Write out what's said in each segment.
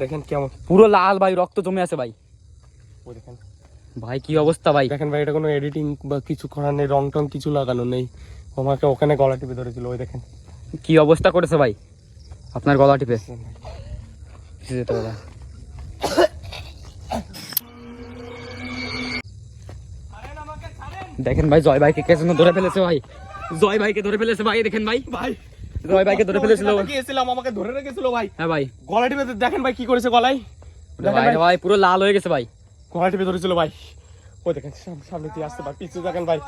দেখেন কেমন পুরো লাল ভাই, রক্ত জমে আছে ভাই। ওই দেখেন ভাই কি অবস্থা ভাই। দেখেন ভাই, এটা কোনো এডিটিং বা কিছু করার নেই, রং টং কিছু লাগানো নেই। আমাকে ওখানে গলা টিপে ধরেছিল, ওই দেখেন কি অবস্থা করেছে ভাই আপনার গলা টিপে। যেতে হবে। দেখেন ভাই জয় ভাইকে কে যেন ধরে ফেলেছে ভাই, জয় ভাইকে ধরে ফেলেছে ভাই। দেখেন ভাই, ভাই জয় ভাইকে ধরে ফেলেছিল। গিয়েছিলাম, আমাকে ধরে রেখেছিল ভাই। হ্যাঁ ভাই, গলা টিপে দেখেন ভাই কি করেছে গলায়। ভাই ভাই পুরো লাল হয়ে গেছে ভাই। গলা টিপে ধরেছিল ভাই। ওই দেখেন সামনে দিয়ে আসতে ভাই, পিছু দেখেন ভাই।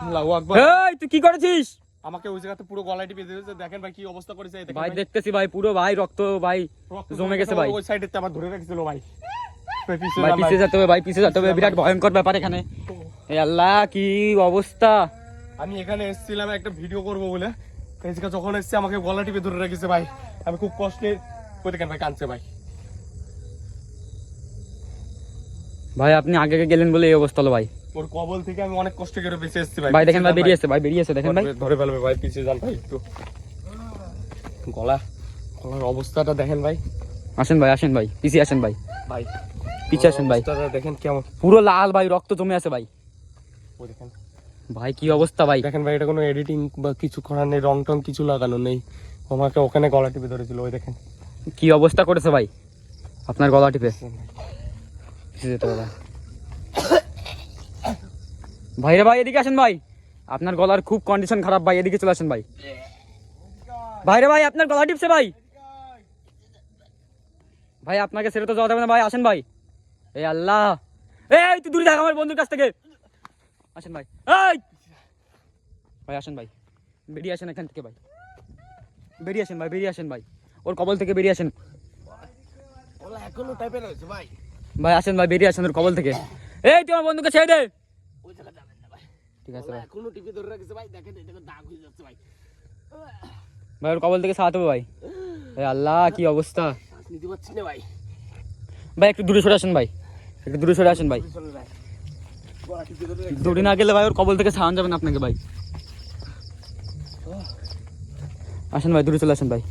আল্লাহু আকবার। এই তুই কি করেছিস? আমাকে ওই জায়গাতে পুরো গলা টিপে দিয়েছে, দেখেন ভাই কি অবস্থা করেছে। এই দেখেন ভাই দেখতেছি ভাই, পুরো ভাই রক্ত ভাই জমে গেছে ভাই। ওই সাইডেতে আমার ধরে রেখেছিল ভাই। ভাই পিছে যেতে হবে ভাই, পিছে যেতে হবে, বিরাট ভয়ঙ্কর ব্যাপার এখানে। এই আল্লাহ কি অবস্থা। আমি এখানে এসেছিলাম একটা ভিডিও করবো বলে, যখন এসছে আমাকে গলা টিপে ধরে রেখেছে ভাই। আমি খুব কষ্টে, ওই দেখেন ভাই কাঁদছে ভাই। ভাই আপনি আগে গেলেন বলে এই অবস্থা হলো ভাই। ওর কবল থেকে আমি অনেক কষ্ট করে বেঁচে এসেছি ভাই। ভাই দেখেন ভাই বেরিয়েছে, ভাই বেরিয়েছে দেখেন ভাই। ধরে ফেলবে ভাই, পিছিয়ে যান ভাই একটু। গলার অবস্থাটা দেখেন ভাই। আসেন ভাই, আসেন ভাই, পিছিয়ে আসেন ভাই, ভাই পিছিয়ে আসেন ভাই। দেখেন কেমন পুরো লাল ভাই, রক্ত জমে আছে ভাই। ওই দেখেন ভাই কি অবস্থা ভাই। দেখেন ভাই, এটা কোনো এডিটিং বা কিছু করার নেই, রং টং কিছু লাগানো নেই। আমাকে ওখানে গলা টিপে ধরেছিল, ওই দেখেন কি অবস্থা করেছে ভাই আপনার গলা টিপে। যেতে হবে। ভাই রে ভাই এদিকে আসেন ভাই, আপনার গলার খুব কন্ডিশন খারাপ ভাই, এদিকে চলে আসেন ভাই। ভাই রে ভাই আপনার গলা টিপছে ভাই। ভাই আপনাকে ছেড়ে তো যাওয়া যাবে না ভাই, আসেন ভাই। এই আল্লাহ, এই তুই দূরে থাক আমার বন্ধুর কাছ থেকে। আসেন ভাই, এই ভাই আসেন ভাই, বেরিয়ে আসেন এখান থেকে ভাই, বেরিয়ে আসেন ভাই, বেরিয়ে আসেন ভাই, ওর কবল থেকে বেরিয়ে আসেন এখনো টাইপের হয়েছে ভাই। ভাই। আসেন ভাই, বেরিয়ে আসেন ওর কবল থেকে। এই তুই আমার বন্ধুকে ছেড়ে দে। ওই জায়গা যাবেন না ভাই, ঠিক আছে ভাই। এখনো টিপে ধরে রেখেছে ভাই। দেখেন এটা দাগ হয়ে যাচ্ছে ভাই। ভাই ওর কবল থেকে সারাতে হবে ভাই। এই আল্লাহ কি অবস্থা। শ্বাস নিতে পারছি না ভাই। ভাই একটু দূরে সরে আসেন ভাই, একটু দূরে সরে আসেন ভাই। দূরে না গেলে ভাই ওর কবল থেকে সারান যাবে না আপনাকে ভাই। আসেন ভাই, দূরে চলে আসেন ভাই।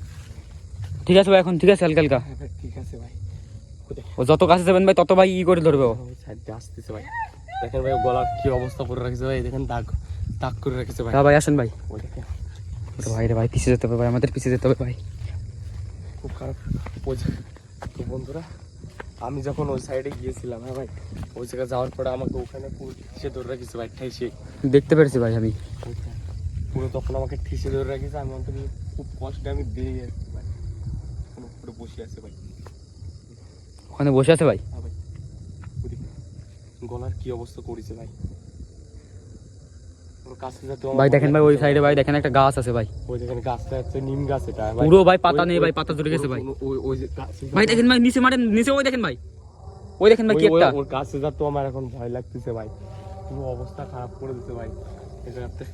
ঠিক আছে ভাই, এখন ঠিক আছে হালকা হালকা। ঠিক আছে ভাই। ও যত কাছে যাবেন ভাই তত ভাই ই করে ধরবে ও। আসতেছে ভাই, দেখেন ভাই গলার কি অবস্থা করে রেখেছে ভাই। দেখেন দাগ দাগ করে রেখেছে ভাই। হ্যাঁ ভাই আসেন ভাই। ওই দেখেন ভাই রে ভাই পিছিয়ে যেতে হবে ভাই, আমাদের পিছিয়ে যেতে হবে ভাই। খুব খারাপ। ওই তো বন্ধুরা, আমি যখন ওই সাইডে গিয়েছিলাম, হ্যাঁ ভাই, ওই জায়গায় যাওয়ার পরে আমাকে ওখানে পুরো ঠিসে ধরে রেখেছে ভাই, ঠেসে। দেখতে পেরেছি ভাই আমি পুরো তখন আমাকে ঠিসে ধরে রেখেছে। আমি অন্তত খুব কষ্টে আমি বেরিয়ে আসছি ভাই। কোনো পুরো বসে আছে ভাই, ওখানে বসে আছে ভাই। হ্যাঁ ভাই। গলার কি অবস্থা করেছে ভাই। ভাই দেখেন ভাই ওই সাইডে ভাই দেখেন একটা গাছ আছে ভাই। ওই দেখেন গাছটা হচ্ছে নিম গাছ, এটা পুরো ভাই পাতা নেই ভাই, পাতা ঝরে গেছে ভাই। ওই যে ভাই দেখেন ভাই নিচে মারেন, নিচে ওই দেখেন ভাই, ওই দেখেন ভাই কি একটা। ওর গাছে যা তো আমার এখন ভয় লাগতেছে ভাই, পুরো অবস্থা খারাপ করে দিতে ভাই। এটাতে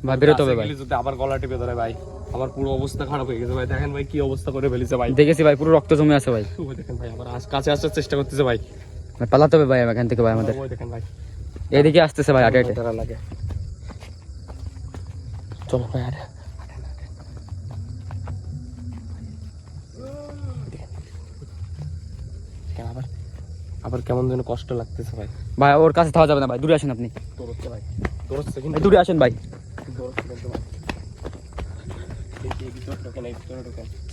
ভাই বেরোতে হবে ভাই। যদি আবার গলা টিপে ধরে ভাই, আমার পুরো অবস্থা খারাপ হয়ে গেছে ভাই। দেখেন ভাই কি অবস্থা করে ফেলেছে ভাই। দেখেছি ভাই পুরো রক্ত জমে আছে ভাই। ওই দেখেন ভাই আবার কাছে আসার চেষ্টা করতেছে ভাই। পালাতে হবে ভাই এখান থেকে ভাই আমাদের। ওই দেখেন ভাই এদিকে আসতেছে ভাই, আটে আটে লাগে। চলো ভাই আরে আবার আবার কেমন যেন কষ্ট লাগতেছে ভাই। ভাই ওর কাছে থাকা যাবে না ভাই, দূরে আসেন আপনি। দৌড়চ্ছে ভাই, দৌড়চ্ছে কিন্তু দূরে আসেন ভাই, দৌড়চ্ছে কিন্তু ভাই।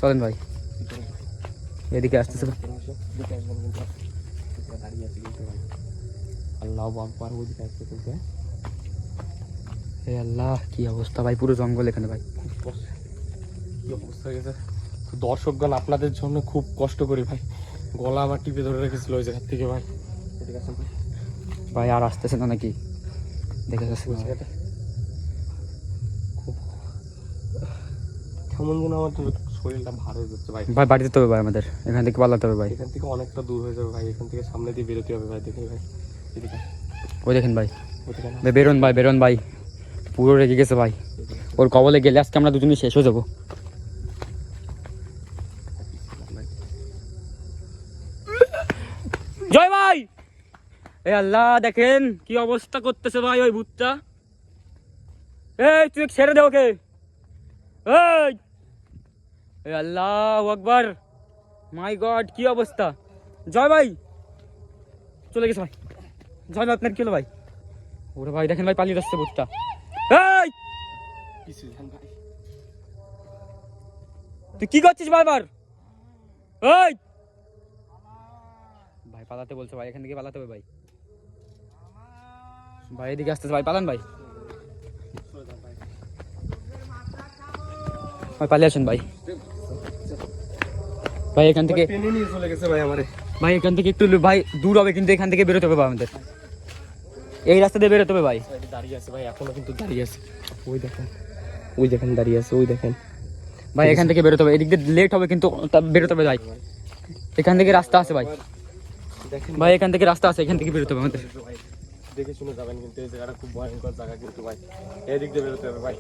চলেন ভাই, এদিকে আসতেছে ভাই। আল্লাহ আকবার, ওদিকে আসতে চলছে। হে আল্লাহ কি অবস্থা ভাই, পুরো জঙ্গল এখানে ভাই। কি অবস্থা হয়ে গেছে। দর্শকগণ আপনাদের জন্য খুব কষ্ট করি ভাই, গলা আমার টিপে ধরে রেখেছিল ওই জায়গার থেকে ভাই। এদিকে আসেন ভাই। ভাই আর আসতেছে না নাকি দেখে যাচ্ছে না ভাই। খুব কেমন যেন আমার শরীরটা ভার হয়ে যাচ্ছে ভাই। ভাই বাড়ি যেতে হবে ভাই আমাদের, এখান থেকে পালাতে হবে ভাই। এখান থেকে অনেকটা দূর হয়ে যাবে ভাই, এখান থেকে সামনে দিয়ে বেরোতে হবে ভাই। দেখি ভাই এদিকে ওই দেখেন ভাই, ওদিকে না। ভাই বেরোন ভাই, বেরোন ভাই, পুরো রেগে গেছে ভাই। ওর কবলে গেলে আজকে আমরা দুজনেই শেষ হয়ে যাবো। জয় ভাই, এ আল্লাহ দেখেন কি অবস্থা করতেছে ভাই ওই ভূতটা। এই তুই ছেড়ে দে ওকে। এই এ আল্লাহু আকবার, মাই গড কি অবস্থা। জয় ভাই চলে গেছে ভাই। জয় ভাই আপনার কি হলো ভাই? ওরে ভাই দেখেন ভাই পালিয়ে যাচ্ছে ভূতটা। এই কিছু জান ভাই, তুই কি করছিস বারবার? এই ভাই পালাতে বলছে ভাই, এখান থেকে পালাতে হবে ভাই। ভাই এদিকে আসতেছে ভাই, পালান ভাই। ভাই পালিয়ে আসেন ভাই। ভাই এখান থেকে, টেনে নিয়ে চলে গেছে ভাই আমারে। ভাই এখান থেকে একটু ভাই দূর হবে, কিন্তু এখান থেকে বেরোতে হবে ভাই আমাদের। এই রাস্তা দিয়ে বেরোতে হবে ভাই। সাইডে দাঁড়িয়ে আছে ভাই, এখনো কিন্তু দাঁড়িয়ে আছে। ওই দেখেন, ওই দেখেন দাঁড়িয়ে আছে, ওই দেখেন ভাই এখান থেকে বেরোতে হবে, এদিক দিয়ে লেট হবে কিন্তু বেরোতে হবে ভাই। এখান থেকে রাস্তা আছে ভাই। দেখেন ভাই এখান থেকে রাস্তা আছে, এখান থেকে বেরোতে হবে আমাদের। ভাই, দেখে শুনে যাবেন কিন্তু এই জায়গাটা খুব ভয়ঙ্কর জায়গা কিন্তু ভাই, এদিক দিয়ে বেরোতে হবে ভাই।